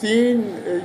3